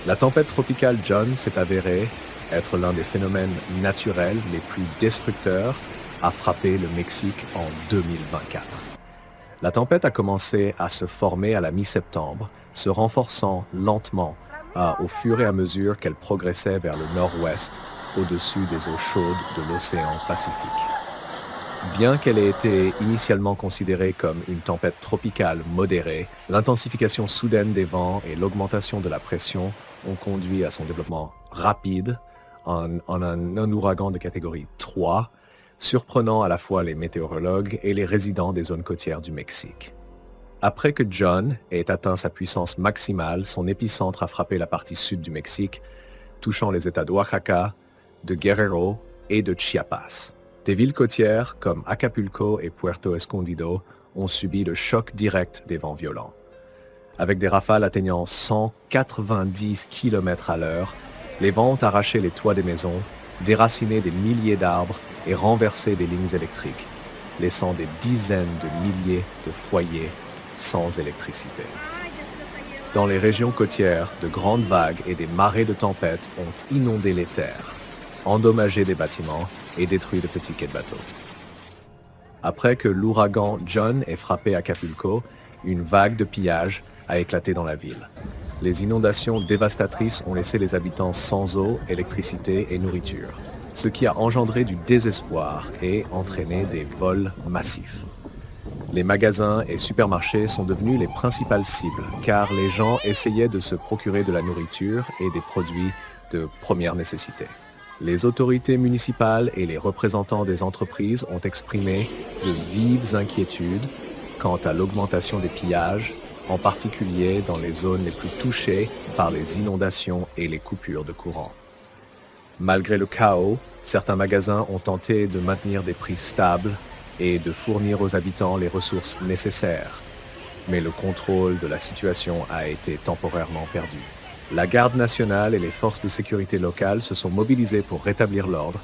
La tempête tropicale John s'est avérée être l'un des phénomènes naturels les plus destructeurs à frapper le Mexique en 2024. La tempête a commencé à se former à la mi-septembre, se renforçant lentement au fur et à mesure qu'elle progressait vers le nord-ouest, au-dessus des eaux chaudes de l'océan Pacifique. Bien qu'elle ait été initialement considérée comme une tempête tropicale modérée, l'intensification soudaine des vents et l'augmentation de la pression ont conduit à son développement rapide en un ouragan de catégorie 3, surprenant à la fois les météorologues et les résidents des zones côtières du Mexique. Après que John ait atteint sa puissance maximale, son épicentre a frappé la partie sud du Mexique, touchant les États d'Oaxaca, de Guerrero et de Chiapas. Des villes côtières comme Acapulco et Puerto Escondido ont subi le choc direct des vents violents. Avec des rafales atteignant 190 km à l'heure, les vents ont arraché les toits des maisons, déraciné des milliers d'arbres et renversé des lignes électriques, laissant des dizaines de milliers de foyers sans électricité. Dans les régions côtières, de grandes vagues et des marées de tempête ont inondé les terres, endommagé des bâtiments et détruit de petits quais de bateaux. Après que l'ouragan John ait frappé Acapulco, une vague de pillage a éclaté dans la ville. Les inondations dévastatrices ont laissé les habitants sans eau, électricité et nourriture, ce qui a engendré du désespoir et entraîné des vols massifs. Les magasins et supermarchés sont devenus les principales cibles, car les gens essayaient de se procurer de la nourriture et des produits de première nécessité. Les autorités municipales et les représentants des entreprises ont exprimé de vives inquiétudes quant à l'augmentation des pillages, en particulier dans les zones les plus touchées par les inondations et les coupures de courant. Malgré le chaos, certains magasins ont tenté de maintenir des prix stables et de fournir aux habitants les ressources nécessaires, mais le contrôle de la situation a été temporairement perdu. La garde nationale et les forces de sécurité locales se sont mobilisées pour rétablir l'ordre,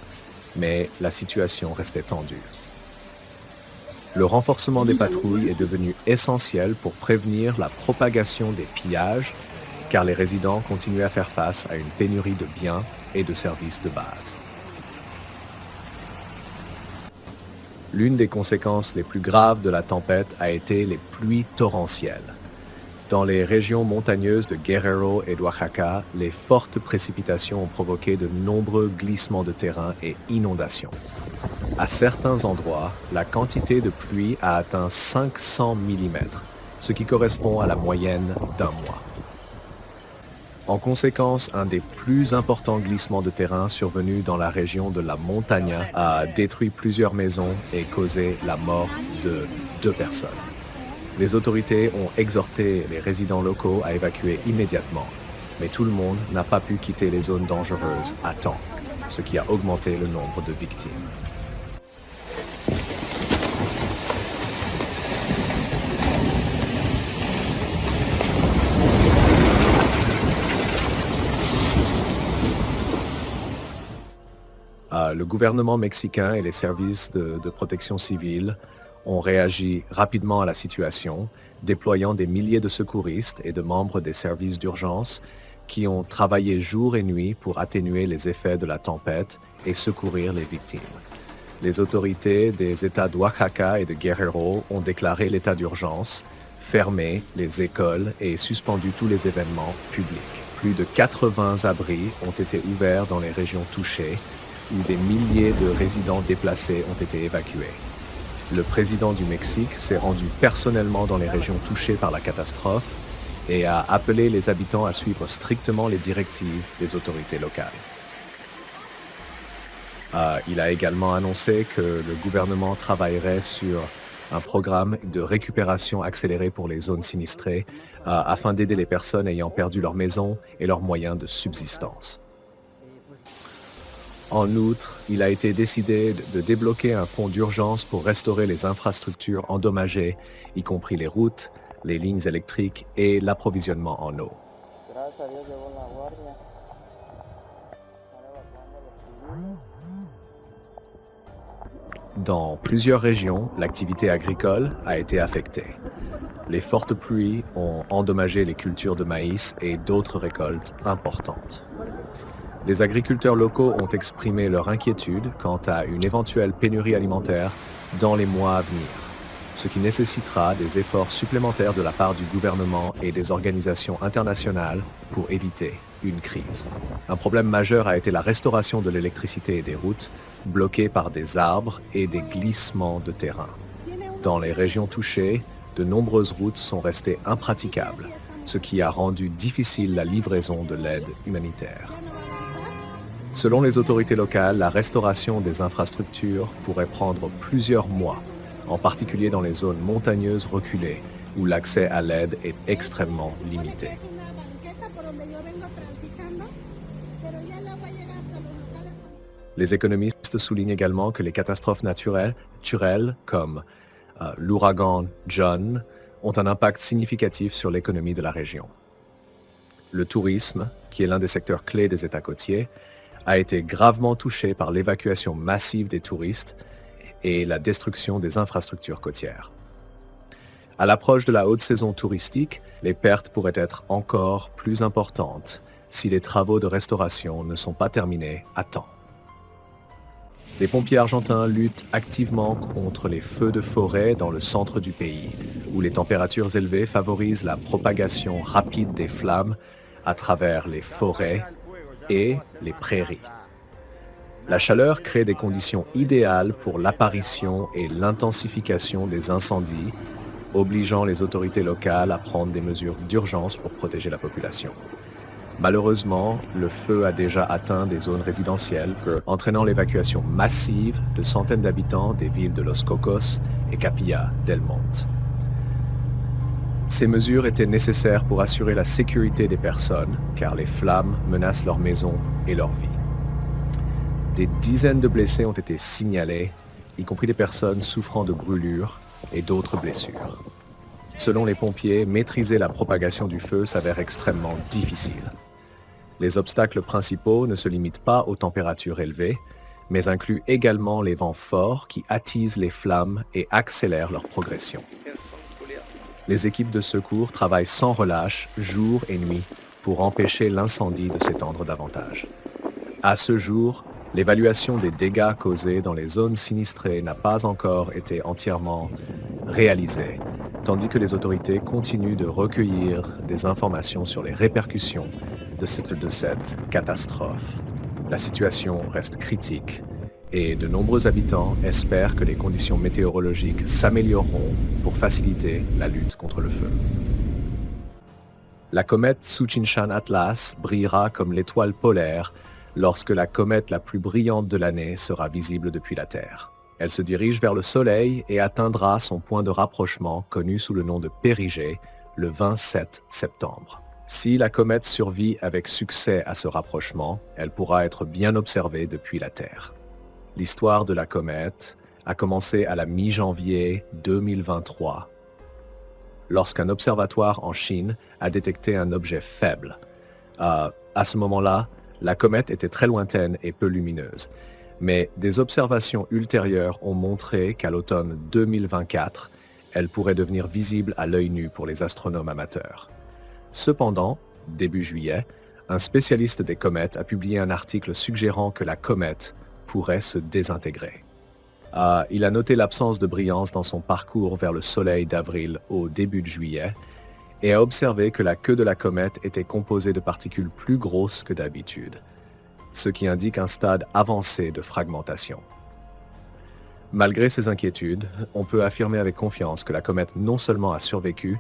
mais la situation restait tendue. Le renforcement des patrouilles est devenu essentiel pour prévenir la propagation des pillages, car les résidents continuaient à faire face à une pénurie de biens et de services de base. L'une des conséquences les plus graves de la tempête a été les pluies torrentielles. Dans les régions montagneuses de Guerrero et d'Oaxaca, les fortes précipitations ont provoqué de nombreux glissements de terrain et inondations. À certains endroits, la quantité de pluie a atteint 500 mm, ce qui correspond à la moyenne d'un mois. En conséquence, un des plus importants glissements de terrain survenus dans la région de la Montaña a détruit plusieurs maisons et causé la mort de 2 personnes. Les autorités ont exhorté les résidents locaux à évacuer immédiatement, mais tout le monde n'a pas pu quitter les zones dangereuses à temps, ce qui a augmenté le nombre de victimes. Le gouvernement mexicain et les services de protection civile ont réagi rapidement à la situation, déployant des milliers de secouristes et de membres des services d'urgence qui ont travaillé jour et nuit pour atténuer les effets de la tempête et secourir les victimes. Les autorités des États d'Oaxaca et de Guerrero ont déclaré l'état d'urgence, fermé les écoles et suspendu tous les événements publics. Plus de 80 abris ont été ouverts dans les régions touchées, où des milliers de résidents déplacés ont été évacués. Le président du Mexique s'est rendu personnellement dans les régions touchées par la catastrophe et a appelé les habitants à suivre strictement les directives des autorités locales. Il a également annoncé que le gouvernement travaillerait sur un programme de récupération accélérée pour les zones sinistrées afin d'aider les personnes ayant perdu leur maison et leurs moyens de subsistance. En outre, il a été décidé de débloquer un fonds d'urgence pour restaurer les infrastructures endommagées, y compris les routes, les lignes électriques et l'approvisionnement en eau. Dans plusieurs régions, l'activité agricole a été affectée. Les fortes pluies ont endommagé les cultures de maïs et d'autres récoltes importantes. Les agriculteurs locaux ont exprimé leur inquiétude quant à une éventuelle pénurie alimentaire dans les mois à venir, ce qui nécessitera des efforts supplémentaires de la part du gouvernement et des organisations internationales pour éviter une crise. Un problème majeur a été la restauration de l'électricité et des routes, bloquées par des arbres et des glissements de terrain. Dans les régions touchées, de nombreuses routes sont restées impraticables, ce qui a rendu difficile la livraison de l'aide humanitaire. Selon les autorités locales, la restauration des infrastructures pourrait prendre plusieurs mois, en particulier dans les zones montagneuses reculées, où l'accès à l'aide est extrêmement limité. Les économistes soulignent également que les catastrophes naturelles comme l'ouragan John ont un impact significatif sur l'économie de la région. Le tourisme, qui est l'un des secteurs clés des États côtiers, a été gravement touché par l'évacuation massive des touristes et la destruction des infrastructures côtières. À l'approche de la haute saison touristique, les pertes pourraient être encore plus importantes si les travaux de restauration ne sont pas terminés à temps. Les pompiers argentins luttent activement contre les feux de forêt dans le centre du pays, où les températures élevées favorisent la propagation rapide des flammes à travers les forêts et les prairies. La chaleur crée des conditions idéales pour l'apparition et l'intensification des incendies, obligeant les autorités locales à prendre des mesures d'urgence pour protéger la population. Malheureusement, le feu a déjà atteint des zones résidentielles, entraînant l'évacuation massive de centaines d'habitants des villes de Los Cocos et Capilla del Monte. Ces mesures étaient nécessaires pour assurer la sécurité des personnes, car les flammes menacent leurs maisons et leur vie. Des dizaines de blessés ont été signalés, y compris des personnes souffrant de brûlures et d'autres blessures. Selon les pompiers, maîtriser la propagation du feu s'avère extrêmement difficile. Les obstacles principaux ne se limitent pas aux températures élevées, mais incluent également les vents forts qui attisent les flammes et accélèrent leur progression. Les équipes de secours travaillent sans relâche, jour et nuit, pour empêcher l'incendie de s'étendre davantage. À ce jour, l'évaluation des dégâts causés dans les zones sinistrées n'a pas encore été entièrement réalisée, tandis que les autorités continuent de recueillir des informations sur les répercussions de cette catastrophe. La situation reste critique et de nombreux habitants espèrent que les conditions météorologiques s'amélioreront pour faciliter la lutte contre le feu. La comète Tsuchinshan Atlas brillera comme l'étoile polaire lorsque la comète la plus brillante de l'année sera visible depuis la Terre. Elle se dirige vers le Soleil et atteindra son point de rapprochement connu sous le nom de périgée le 27 septembre. Si la comète survit avec succès à ce rapprochement, elle pourra être bien observée depuis la Terre. L'histoire de la comète a commencé à la mi-janvier 2023, lorsqu'un observatoire en Chine a détecté un objet faible. À ce moment-là, la comète était très lointaine et peu lumineuse, mais des observations ultérieures ont montré qu'à l'automne 2024, elle pourrait devenir visible à l'œil nu pour les astronomes amateurs. Cependant, début juillet, un spécialiste des comètes a publié un article suggérant que la comète pourrait se désintégrer. Il a noté l'absence de brillance dans son parcours vers le Soleil d'avril au début de juillet et a observé que la queue de la comète était composée de particules plus grosses que d'habitude, ce qui indique un stade avancé de fragmentation. Malgré ces inquiétudes, on peut affirmer avec confiance que la comète non seulement a survécu,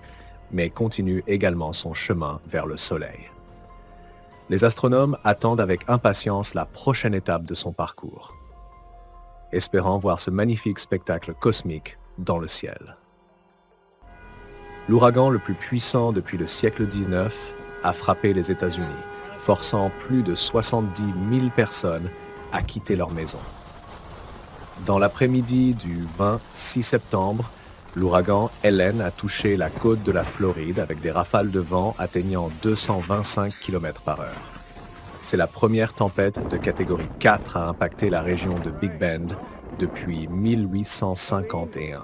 mais continue également son chemin vers le Soleil. Les astronomes attendent avec impatience la prochaine étape de son parcours, espérant voir ce magnifique spectacle cosmique dans le ciel. L'ouragan le plus puissant depuis le siècle XIX a frappé les États-Unis, forçant plus de 70 000 personnes à quitter leur maison. Dans l'après-midi du 26 septembre, l'ouragan Helen a touché la côte de la Floride avec des rafales de vent atteignant 225 km/h. C'est la première tempête de catégorie 4 à impacter la région de Big Bend depuis 1851.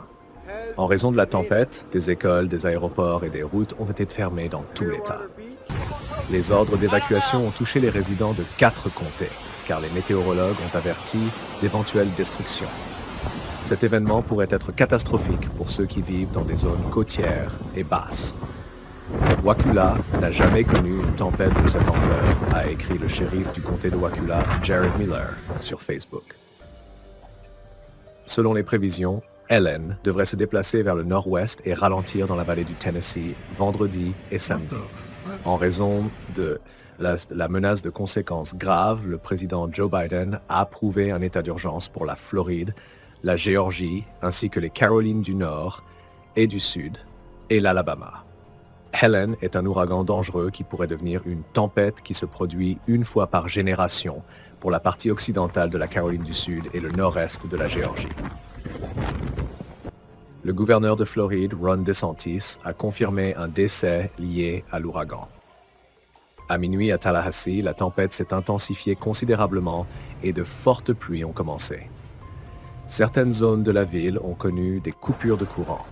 En raison de la tempête, des écoles, des aéroports et des routes ont été fermés dans tout l'État. Les ordres d'évacuation ont touché les résidents de 4 comtés, car les météorologues ont averti d'éventuelles destructions. Cet événement pourrait être catastrophique pour ceux qui vivent dans des zones côtières et basses. Wakula n'a jamais connu une tempête de cette ampleur, a écrit le shérif du comté de Wakula, Jared Miller, sur Facebook. Selon les prévisions, Helen devrait se déplacer vers le nord-ouest et ralentir dans la vallée du Tennessee vendredi et samedi. En raison de la menace de conséquences graves, le président Joe Biden a approuvé un état d'urgence pour la Floride, la Géorgie, ainsi que les Carolines du Nord et du Sud, et l'Alabama. Helen est un ouragan dangereux qui pourrait devenir une tempête qui se produit une fois par génération pour la partie occidentale de la Caroline du Sud et le nord-est de la Géorgie. Le gouverneur de Floride, Ron DeSantis, a confirmé un décès lié à l'ouragan. À minuit à Tallahassee, la tempête s'est intensifiée considérablement et de fortes pluies ont commencé. Certaines zones de la ville ont connu des coupures de courant.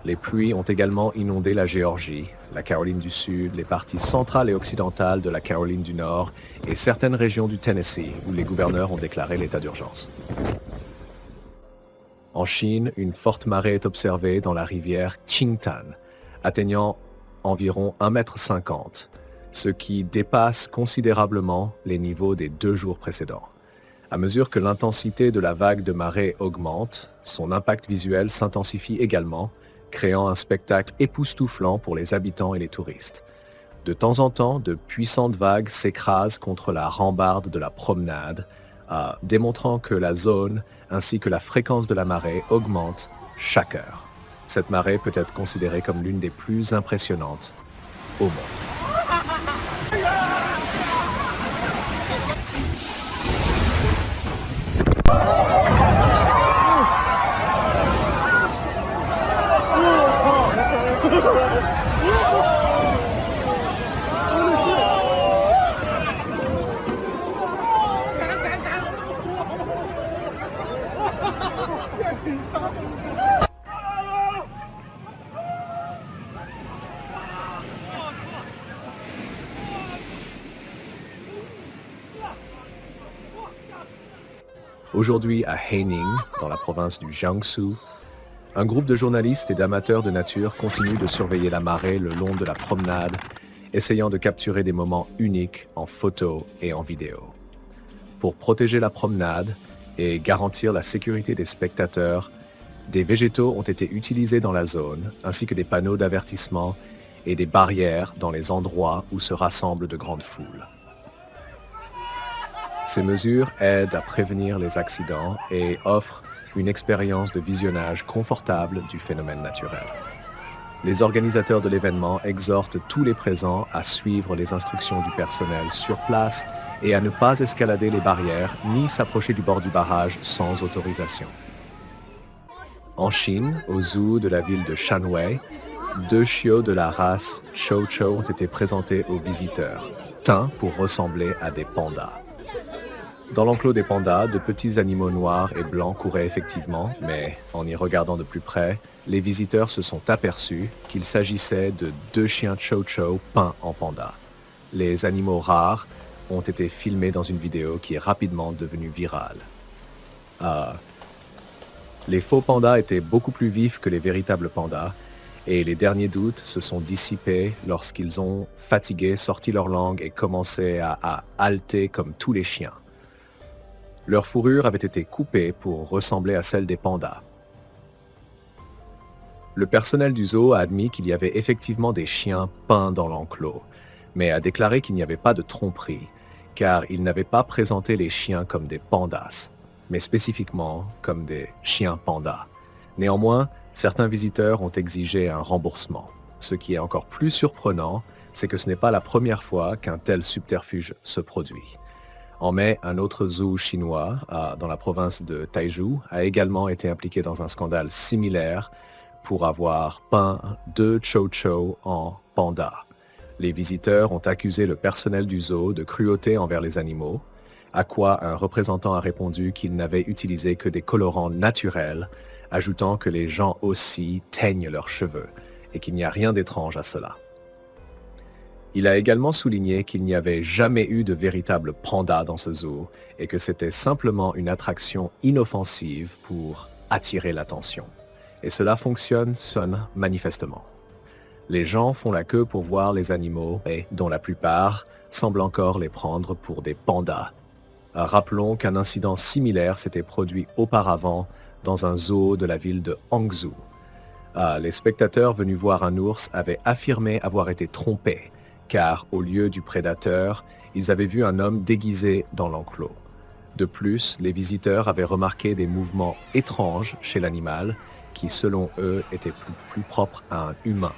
Les pluies ont également inondé la Géorgie, la Caroline du Sud, les parties centrales et occidentales de la Caroline du Nord et certaines régions du Tennessee où les gouverneurs ont déclaré l'état d'urgence. En Chine, une forte marée est observée dans la rivière Qingtan, atteignant environ 1,50 m, ce qui dépasse considérablement les niveaux des 2 jours précédents. À mesure que l'intensité de la vague de marée augmente, son impact visuel s'intensifie également, créant un spectacle époustouflant pour les habitants et les touristes. De temps en temps, de puissantes vagues s'écrasent contre la rambarde de la promenade, démontrant que la zone ainsi que la fréquence de la marée augmentent chaque heure. Cette marée peut être considérée comme l'une des plus impressionnantes au monde. Aujourd'hui à Haining, dans la province du Jiangsu, un groupe de journalistes et d'amateurs de nature continue de surveiller la marée le long de la promenade, essayant de capturer des moments uniques en photo et en vidéo. Pour protéger la promenade et garantir la sécurité des spectateurs, des végétaux ont été utilisés dans la zone, ainsi que des panneaux d'avertissement et des barrières dans les endroits où se rassemblent de grandes foules. Ces mesures aident à prévenir les accidents et offrent une expérience de visionnage confortable du phénomène naturel. Les organisateurs de l'événement exhortent tous les présents à suivre les instructions du personnel sur place et à ne pas escalader les barrières ni s'approcher du bord du barrage sans autorisation. En Chine, au zoo de la ville de Shanwei, 2 chiots de la race Chow Chow ont été présentés aux visiteurs, teints pour ressembler à des pandas. Dans l'enclos des pandas, de petits animaux noirs et blancs couraient effectivement, mais en y regardant de plus près, les visiteurs se sont aperçus qu'il s'agissait de 2 chiens Chow Chow peints en panda. Les animaux rares ont été filmés dans une vidéo qui est rapidement devenue virale. Les faux pandas étaient beaucoup plus vifs que les véritables pandas, et les derniers doutes se sont dissipés lorsqu'ils ont, fatigués, sorti leur langue et commencé à halter comme tous les chiens. Leur fourrure avait été coupée pour ressembler à celle des pandas. Le personnel du zoo a admis qu'il y avait effectivement des chiens peints dans l'enclos, mais a déclaré qu'il n'y avait pas de tromperie, car il n'avait pas présenté les chiens comme des pandas, mais spécifiquement comme des chiens pandas. Néanmoins, certains visiteurs ont exigé un remboursement. Ce qui est encore plus surprenant, c'est que ce n'est pas la première fois qu'un tel subterfuge se produit. En mai, un autre zoo chinois, dans la province de Taizhou, a également été impliqué dans un scandale similaire pour avoir peint 2 Chow Chow en panda. Les visiteurs ont accusé le personnel du zoo de cruauté envers les animaux, à quoi un représentant a répondu qu'il n'avait utilisé que des colorants naturels, ajoutant que les gens aussi teignent leurs cheveux et qu'il n'y a rien d'étrange à cela. Il a également souligné qu'il n'y avait jamais eu de véritable panda dans ce zoo et que c'était simplement une attraction inoffensive pour attirer l'attention. Et cela fonctionne manifestement. Les gens font la queue pour voir les animaux et, dont la plupart, semblent encore les prendre pour des pandas. Rappelons qu'un incident similaire s'était produit auparavant dans un zoo de la ville de Hangzhou. Les spectateurs venus voir un ours avaient affirmé avoir été trompés, car au lieu du prédateur, ils avaient vu un homme déguisé dans l'enclos. De plus, les visiteurs avaient remarqué des mouvements étranges chez l'animal qui, selon eux, étaient plus propres à un humain.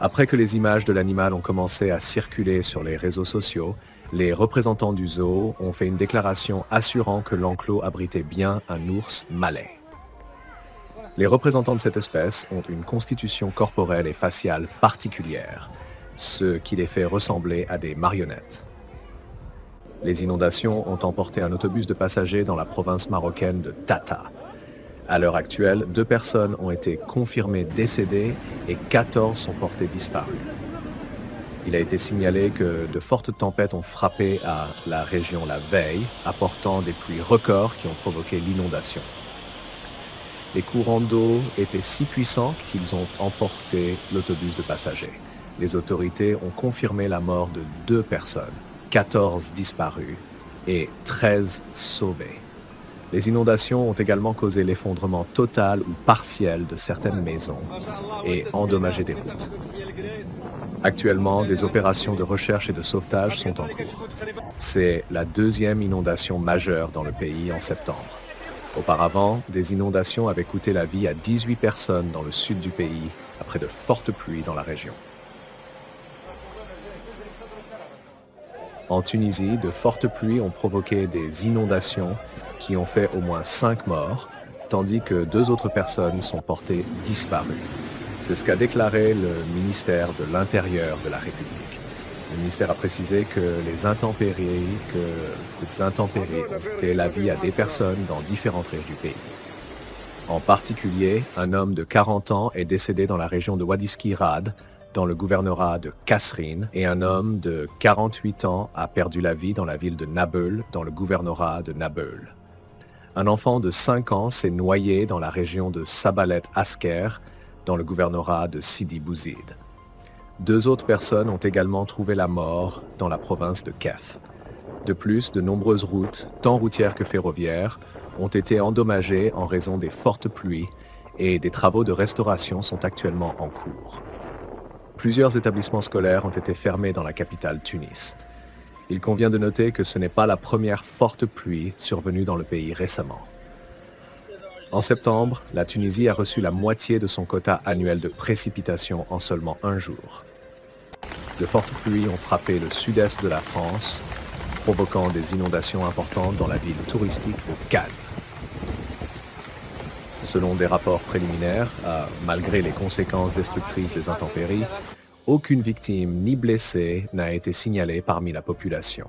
Après que les images de l'animal ont commencé à circuler sur les réseaux sociaux, les représentants du zoo ont fait une déclaration assurant que l'enclos abritait bien un ours malais. Les représentants de cette espèce ont une constitution corporelle et faciale particulière, ce qui les fait ressembler à des marionnettes. Les inondations ont emporté un autobus de passagers dans la province marocaine de Tata. À l'heure actuelle, 2 personnes ont été confirmées décédées et 14 sont portées disparues. Il a été signalé que de fortes tempêtes ont frappé à la région la veille, apportant des pluies records qui ont provoqué l'inondation. Les courants d'eau étaient si puissants qu'ils ont emporté l'autobus de passagers. Les autorités ont confirmé la mort de 2 personnes, 14 disparues et 13 sauvées. Les inondations ont également causé l'effondrement total ou partiel de certaines maisons et endommagé des routes. Actuellement, des opérations de recherche et de sauvetage sont en cours. C'est la 2e inondation majeure dans le pays en septembre. Auparavant, des inondations avaient coûté la vie à 18 personnes dans le sud du pays après de fortes pluies dans la région. En Tunisie, de fortes pluies ont provoqué des inondations qui ont fait au moins 5 morts, tandis que 2 autres personnes sont portées disparues. C'est ce qu'a déclaré le ministère de l'Intérieur de la République. Le ministère a précisé que les intempéries ont coûté la vie à des personnes dans différentes régions du pays. En particulier, un homme de 40 ans est décédé dans la région de Wadiski Rad, dans le gouvernorat de Kasserine, et un homme de 48 ans a perdu la vie dans la ville de Nabeul, dans le gouvernorat de Nabeul. Un enfant de 5 ans s'est noyé dans la région de Sabalet Asker, dans le gouvernorat de Sidi Bouzid. 2 autres personnes ont également trouvé la mort dans la province de Kef. De plus, de nombreuses routes, tant routières que ferroviaires, ont été endommagées en raison des fortes pluies et des travaux de restauration sont actuellement en cours. Plusieurs établissements scolaires ont été fermés dans la capitale Tunis. Il convient de noter que ce n'est pas la première forte pluie survenue dans le pays récemment. En septembre, la Tunisie a reçu la moitié de son quota annuel de précipitations en seulement un jour. De fortes pluies ont frappé le sud-est de la France, provoquant des inondations importantes dans la ville touristique de Cannes. Selon des rapports préliminaires, malgré les conséquences destructrices des intempéries, aucune victime ni blessé n'a été signalée parmi la population.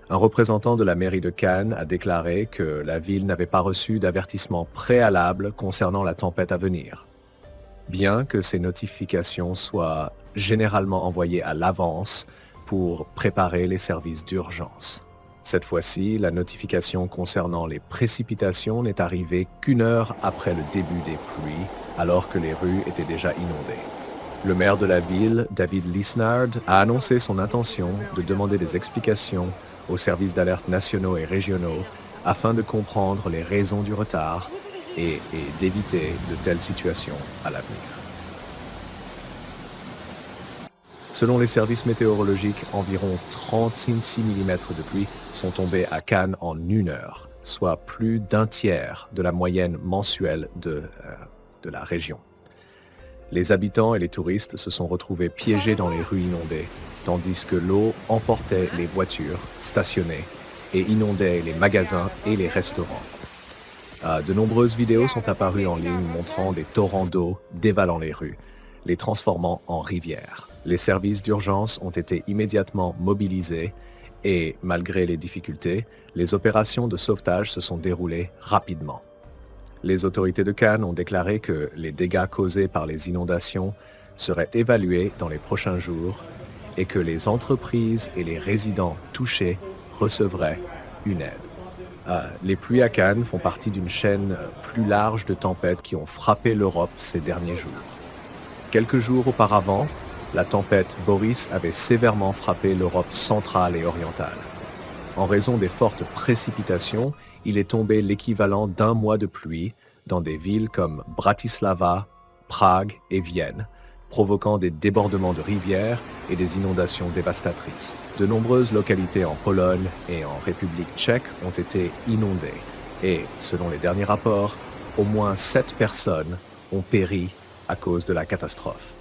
Un représentant de la mairie de Cannes a déclaré que la ville n'avait pas reçu d'avertissement préalable concernant la tempête à venir. Bien que ces notifications soient généralement envoyées à l'avance pour préparer les services d'urgence. Cette fois-ci, la notification concernant les précipitations n'est arrivée qu'1 heure après le début des pluies, alors que les rues étaient déjà inondées. Le maire de la ville, David Lisnard, a annoncé son intention de demander des explications aux services d'alerte nationaux et régionaux afin de comprendre les raisons du retard et d'éviter de telles situations à l'avenir. Selon les services météorologiques, environ 36 mm de pluie sont tombés à Cannes en 1 heure, soit plus d'1 tiers de la moyenne mensuelle de la région. Les habitants et les touristes se sont retrouvés piégés dans les rues inondées, tandis que l'eau emportait les voitures stationnées et inondait les magasins et les restaurants. De nombreuses vidéos sont apparues en ligne montrant des torrents d'eau dévalant les rues, les transformant en rivières. Les services d'urgence ont été immédiatement mobilisés Et malgré les difficultés, les opérations de sauvetage se sont déroulées rapidement. Les autorités de Cannes ont déclaré que les dégâts causés par les inondations seraient évalués dans les prochains jours et que les entreprises et les résidents touchés recevraient une aide. Les pluies à Cannes font partie d'une chaîne plus large de tempêtes qui ont frappé l'Europe ces derniers jours. Quelques jours auparavant, la tempête Boris avait sévèrement frappé l'Europe centrale et orientale. En raison des fortes précipitations, il est tombé l'équivalent d'un mois de pluie dans des villes comme Bratislava, Prague et Vienne, provoquant des débordements de rivières et des inondations dévastatrices. De nombreuses localités en Pologne et en République tchèque ont été inondées et, selon les derniers rapports, au moins 7 personnes ont péri à cause de la catastrophe.